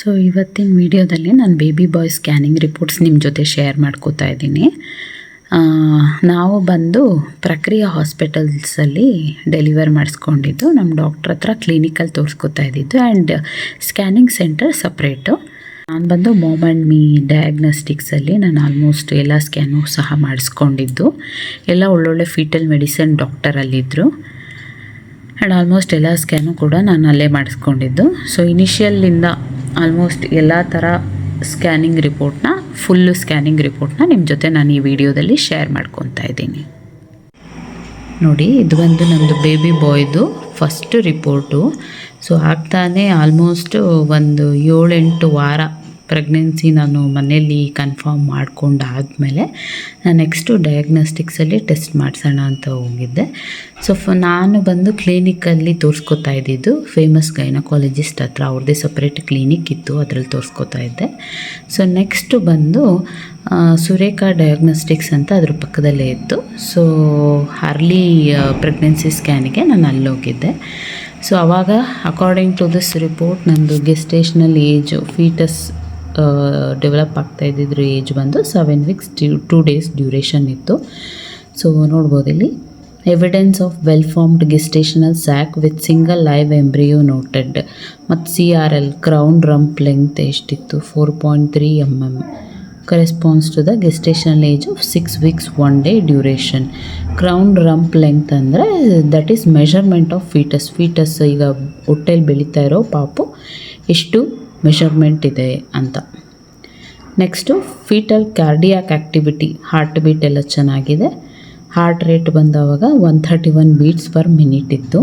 So ಇವತ್ತಿನ ವಿಡಿಯೋದಲ್ಲಿ ನಾನು ಬೇಬಿ ಬಾಯ್ ಸ್ಕ್ಯಾನಿಂಗ್ ರಿಪೋರ್ಟ್ಸ್ ನಿಮ್ಮ ಜೊತೆ ಶೇರ್ ಮಾಡ್ಕೋತಾ ಇದ್ದೀನಿ. ನಾವು ಬಂದು ಪ್ರಕ್ರಿಯಾ ಹಾಸ್ಪಿಟಲ್ಸಲ್ಲಿ ಡೆಲಿವರ್ ಮಾಡಿಸ್ಕೊಂಡಿದ್ದು, ನಮ್ಮ ಡಾಕ್ಟ್ರ್ ಹತ್ರ ಕ್ಲಿನಿಕಲ್ಲಿ ತೋರಿಸ್ಕೊತಾ ಇದ್ದಿದ್ದು ಆ್ಯಂಡ್ ಸ್ಕ್ಯಾನಿಂಗ್ ಸೆಂಟರ್ ಸಪ್ರೇಟು. ನಾನು ಬಂದು ಮಾಮ್ ಆ್ಯಂಡ್ ಮೀ ಡಯಾಗ್ನೋಸ್ಟಿಕ್ಸಲ್ಲಿ ನಾನು ಆಲ್ಮೋಸ್ಟ್ ಎಲ್ಲ ಸ್ಕ್ಯಾನು ಸಹ ಮಾಡಿಸ್ಕೊಂಡಿದ್ದು. ಎಲ್ಲ ಒಳ್ಳೊಳ್ಳೆ ಫೀಟಲ್ ಮೆಡಿಸಿನ್ ಡಾಕ್ಟರಲ್ಲಿದ್ದರು ಆ್ಯಂಡ್ ಆಲ್ಮೋಸ್ಟ್ ಎಲ್ಲ ಸ್ಕ್ಯಾನು ಕೂಡ ನಾನು ಅಲ್ಲೇ ಮಾಡಿಸ್ಕೊಂಡಿದ್ದು. ಸೊ ಇನಿಷಿಯಲ್ಲಿಂದ ಆಲ್ಮೋಸ್ಟ್ ಎಲ್ಲ ಥರ ಸ್ಕ್ಯಾನಿಂಗ್ ರಿಪೋರ್ಟ್ನ, ಫುಲ್ಲು ಸ್ಕ್ಯಾನಿಂಗ್ ರಿಪೋರ್ಟ್ನ ನಿಮ್ಮ ಜೊತೆ ನಾನು ಈ ವಿಡಿಯೋದಲ್ಲಿ ಶೇರ್ ಮಾಡ್ಕೊತಾ ಇದ್ದೀನಿ. ನೋಡಿ, ಇದು ಬಂದು ನಮ್ಮದು ಬೇಬಿ ಬಾಯ್ದು ಫಸ್ಟ್ ರಿಪೋರ್ಟು. ಸೊ ಆಗ್ತಾನೆ ಆಲ್ಮೋಸ್ಟ್ ಒಂದು 7-8 ವಾರ ಪ್ರೆಗ್ನೆನ್ಸಿ ನಾನು ಮನೆಯಲ್ಲಿ ಕನ್ಫರ್ಮ್ ಮಾಡ್ಕೊಂಡಾದಮೇಲೆ ನಾನು ನೆಕ್ಸ್ಟು ಡಯಾಗ್ನೋಸ್ಟಿಕ್ಸಲ್ಲಿ ಟೆಸ್ಟ್ ಮಾಡಿಸೋಣ ಅಂತ ಹೋಗಿದ್ದೆ. ಸೊ ನಾನು ಬಂದು ಕ್ಲಿನಿಕಲ್ಲಿ ತೋರಿಸ್ಕೊತಾ ಇದ್ದಿದ್ದು ಫೇಮಸ್ ಗೈನಕಾಲಜಿಸ್ಟ್ ಹತ್ರ, ಅವ್ರದ್ದೇ ಸಪ್ರೇಟ್ ಕ್ಲಿನಿಕ್ ಇತ್ತು, ಅದರಲ್ಲಿ ತೋರಿಸ್ಕೊತಾ ಇದ್ದೆ. ಸೊ ನೆಕ್ಸ್ಟು ಬಂದು ಸುರೇಖಾ ಡಯಾಗ್ನೋಸ್ಟಿಕ್ಸ್ ಅಂತ ಅದ್ರ ಪಕ್ಕದಲ್ಲೇ ಇತ್ತು. ಸೊ ಅರ್ಲಿ ಪ್ರೆಗ್ನೆನ್ಸಿ ಸ್ಕ್ಯಾನಿಗೆ ನಾನು ಅಲ್ಲೋಗಿದ್ದೆ. ಸೊ ಆವಾಗ ಅಕಾರ್ಡಿಂಗ್ ಟು ದಿಸ್ ರಿಪೋರ್ಟ್ ನಂದು ಗೆಸ್ಟೇಷನಲ್ ಏಜು, ಫೀಟಸ್ ಡೆವಲಪ್ ಆಗ್ತಾ ಇದ್ದಿದ್ರ ಏಜ್ ಬಂದು 7 weeks 2 days ಡ್ಯೂರೇಷನ್ ಇತ್ತು. ಸೊ ನೋಡ್ಬೋದು ಇಲ್ಲಿ, evidence of well formed gestational sac with single live embryo noted. ಮತ್ತು CRL ಕ್ರೌನ್ ರಂಪ್ ಲೆಂತ್ ಎಷ್ಟಿತ್ತು, 4.3 mm, corresponds to the gestational age of 6 weeks 1 day duration. Crown rump length ಅಂದರೆ that is measurement of foetus. ಈಗ ಹೊಟ್ಟೆಲಿ ಬೆಳೀತಾ ಇರೋ ಪಾಪು ಎಷ್ಟು measurement ಇದೆ ಅಂತ. Next foetal cardiac activity, heart beat ಎಲ್ಲ ಚೆನ್ನಾಗಿದೆ. ಹಾರ್ಟ್ ರೇಟ್ ಬಂದವಾಗ 131 beats per minute ಇತ್ತು.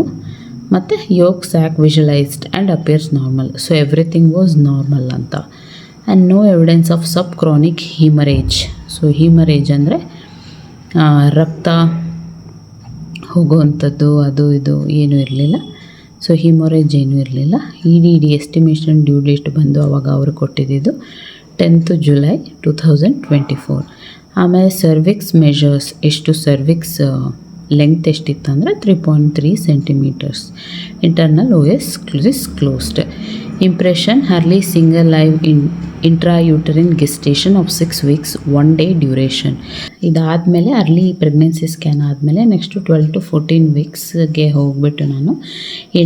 ಮತ್ತು yolk sac visualised and appears normal. So everything was normal ಅಂತ. And no evidence of subchorionic haemorrhage. So haemorrhage ಅಂದರೆ ರಕ್ತ ಹೋಗುವಂಥದ್ದು, ಅದು ಇದು ಏನೂ ಇರಲಿಲ್ಲ. ಸೊ ಹೀಮರೇಜ್ ಏನೂ ಇರಲಿಲ್ಲ. EDD ಎಸ್ಟಿಮೇಷನ್ ಡ್ಯೂ ಡೇಟ್ ಬಂದು ಅವಾಗ ಅವರು ಕೊಟ್ಟಿದ್ದು 10th July 2024. ಆಮೇಲೆ ಸರ್ವಿಕ್ಸ್ ಮೆಷರ್ಸ್, ಎಷ್ಟು ಸರ್ವಿಕ್ಸ್ ಲೆಂತ್ ಎಷ್ಟಿತ್ತು ಅಂದರೆ 3.3 centimeters. Internal OS closed. Impression early single live intrauterine gestation of 6 weeks 1 day duration. ಇದಾದಮೇಲೆ ಅರ್ಲಿ ಪ್ರೆಗ್ನೆನ್ಸಿ ಸ್ಕ್ಯಾನ್ ಆದಮೇಲೆ ನೆಕ್ಸ್ಟು 12 to 14 weeksಗೆ ಹೋಗ್ಬಿಟ್ಟು ನಾನು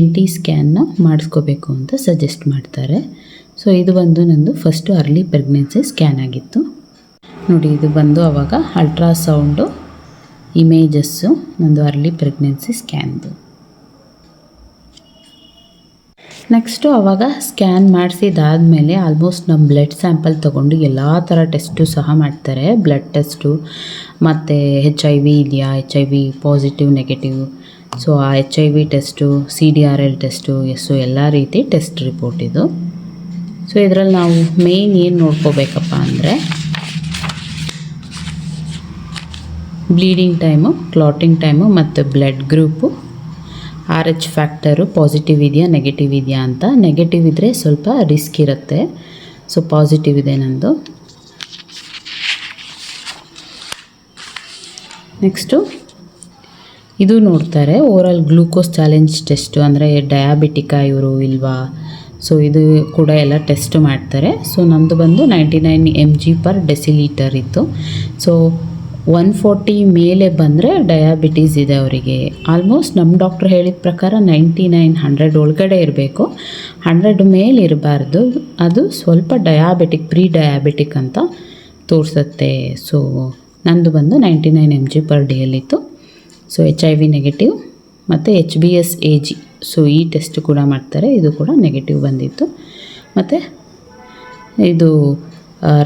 NT ಸ್ಕ್ಯಾನ್ನ ಮಾಡಿಸ್ಕೋಬೇಕು ಅಂತ ಸಜೆಸ್ಟ್ ಮಾಡ್ತಾರೆ. ಸೊ ಇದು ಬಂದು ನಂದು ಫಸ್ಟು ಅರ್ಲಿ ಪ್ರೆಗ್ನೆನ್ಸಿ ಸ್ಕ್ಯಾನ್ ಆಗಿತ್ತು. ನೋಡಿ, ಇದು ಬಂದು ಆವಾಗ ಅಲ್ಟ್ರಾಸೌಂಡು ಇಮೇಜಸ್ಸು ನಂದು ಅರ್ಲಿ ಪ್ರೆಗ್ನೆನ್ಸಿ ಸ್ಕ್ಯಾನ್ದು. ನೆಕ್ಸ್ಟು ಆವಾಗ ಸ್ಕ್ಯಾನ್ ಮಾಡಿಸಿದಾದಮೇಲೆ ಆಲ್ಮೋಸ್ಟ್ ನಮ್ಮ ಬ್ಲಡ್ ಸ್ಯಾಂಪಲ್ ತೊಗೊಂಡು ಎಲ್ಲ ಥರ ಟೆಸ್ಟು ಸಹ ಮಾಡ್ತಾರೆ. ಬ್ಲಡ್ ಟೆಸ್ಟು ಮತ್ತು HIV ಇದೆಯಾ, HIV ಪಾಸಿಟಿವ್ ನೆಗೆಟಿವ್. ಸೊ ಆ HIV test, CDRL test, so ಎಲ್ಲ ರೀತಿ ಟೆಸ್ಟ್ ರಿಪೋರ್ಟ್ ಇದು. ಸೊ ಇದರಲ್ಲಿ ನಾವು ಮೇಯ್ನ್ ಏನು ನೋಡ್ಕೋಬೇಕಪ್ಪ ಅಂದರೆ ಬ್ಲೀಡಿಂಗ್ ಟೈಮು, ಕ್ಲಾಟಿಂಗ್ ಟೈಮು ಮತ್ತು blood group, RH factor positive ಇದೆಯಾ ನೆಗೆಟಿವ್ ಇದೆಯಾ ಅಂತ. ನೆಗೆಟಿವ್ ಇದ್ದರೆ ಸ್ವಲ್ಪ ರಿಸ್ಕ್ ಇರುತ್ತೆ. ಸೊ ಪಾಸಿಟಿವ್ ಇದೆ ನಂದು. ನೆಕ್ಸ್ಟು ಇದು ನೋಡ್ತಾರೆ ಓರಲ್ ಗ್ಲೂಕೋಸ್ ಚಾಲೆಂಜ್ ಟೆಸ್ಟು, ಅಂದರೆ ಡಯಾಬಿಟಿಕಾ ಇವರು ಇಲ್ವಾ. ಸೊ ಇದು ಕೂಡ ಎಲ್ಲ ಟೆಸ್ಟ್ ಮಾಡ್ತಾರೆ. ಸೊ ನಮ್ಮದು ಬಂದು 99 mg/dL ಇತ್ತು. ಸೊ 140 ಮೇಲೆ ಬಂದರೆ ಡಯಾಬಿಟೀಸ್ ಇದೆ ಅವರಿಗೆ. ಆಲ್ಮೋಸ್ಟ್ ನಮ್ಮ ಡಾಕ್ಟ್ರ್ ಹೇಳಿದ ಪ್ರಕಾರ 99, 100 ಒಳಗಡೆ ಇರಬೇಕು, 100 ಮೇಲೆ ಇರಬಾರ್ದು. ಅದು ಸ್ವಲ್ಪ ಪ್ರೀ ಡಯಾಬಿಟಿಕ್ ಅಂತ ತೋರಿಸುತ್ತೆ. ಸೊ ನಂದು ಬಂದು 99 mg/dL ಇತ್ತು. ಸೊ HIV ನೆಗೆಟಿವ್ ಮತ್ತು HbS-Ag. ಸೊ ಈ ಟೆಸ್ಟ್ ಕೂಡ ಮಾಡ್ತಾರೆ, ಇದು ಕೂಡ ನೆಗೆಟಿವ್ ಬಂದಿತ್ತು. ಮತ್ತು ಇದು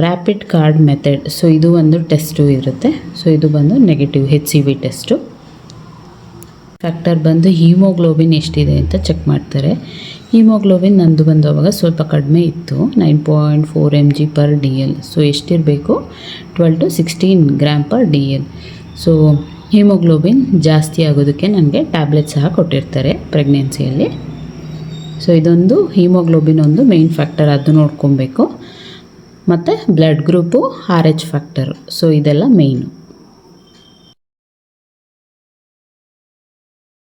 ರ್ಯಾಪಿಡ್ ಕಾರ್ಡ್ ಮೆಥಡ್. ಸೊ ಇದು ಒಂದು ಟೆಸ್ಟು ಇರುತ್ತೆ. ಸೊ ಇದು ಬಂದು ನೆಗೆಟಿವ್ HCV ಟೆಸ್ಟು. ಫ್ಯಾಕ್ಟರ್ ಬಂದು ಹೀಮೋಗ್ಲೋಬಿನ್ ಎಷ್ಟಿದೆ ಅಂತ ಚೆಕ್ ಮಾಡ್ತಾರೆ. ಹೀಮೋಗ್ಲೋಬಿನ್ ನಂದು ಬಂದು ಅವಾಗ ಸ್ವಲ್ಪ ಕಡಿಮೆ ಇತ್ತು, 9.4 mg/dL. ಸೊ ಎಷ್ಟಿರಬೇಕು, 12 to 16 g/dL. ಸೊ ಹೀಮೋಗ್ಲೋಬಿನ್ ಜಾಸ್ತಿ ಆಗೋದಕ್ಕೆ ನನಗೆ ಟ್ಯಾಬ್ಲೆಟ್ ಸಹ ಕೊಟ್ಟಿರ್ತಾರೆ ಪ್ರೆಗ್ನೆನ್ಸಿಯಲ್ಲಿ. ಸೊ ಇದೊಂದು ಹೀಮೋಗ್ಲೋಬಿನ್ ಒಂದು ಮೇಯ್ನ್ ಫ್ಯಾಕ್ಟರ್, ಅದು ನೋಡ್ಕೊಬೇಕು. ಮತ್ತು blood group, RH factor. So ಇದೆಲ್ಲ ಮೇಯ್ನು.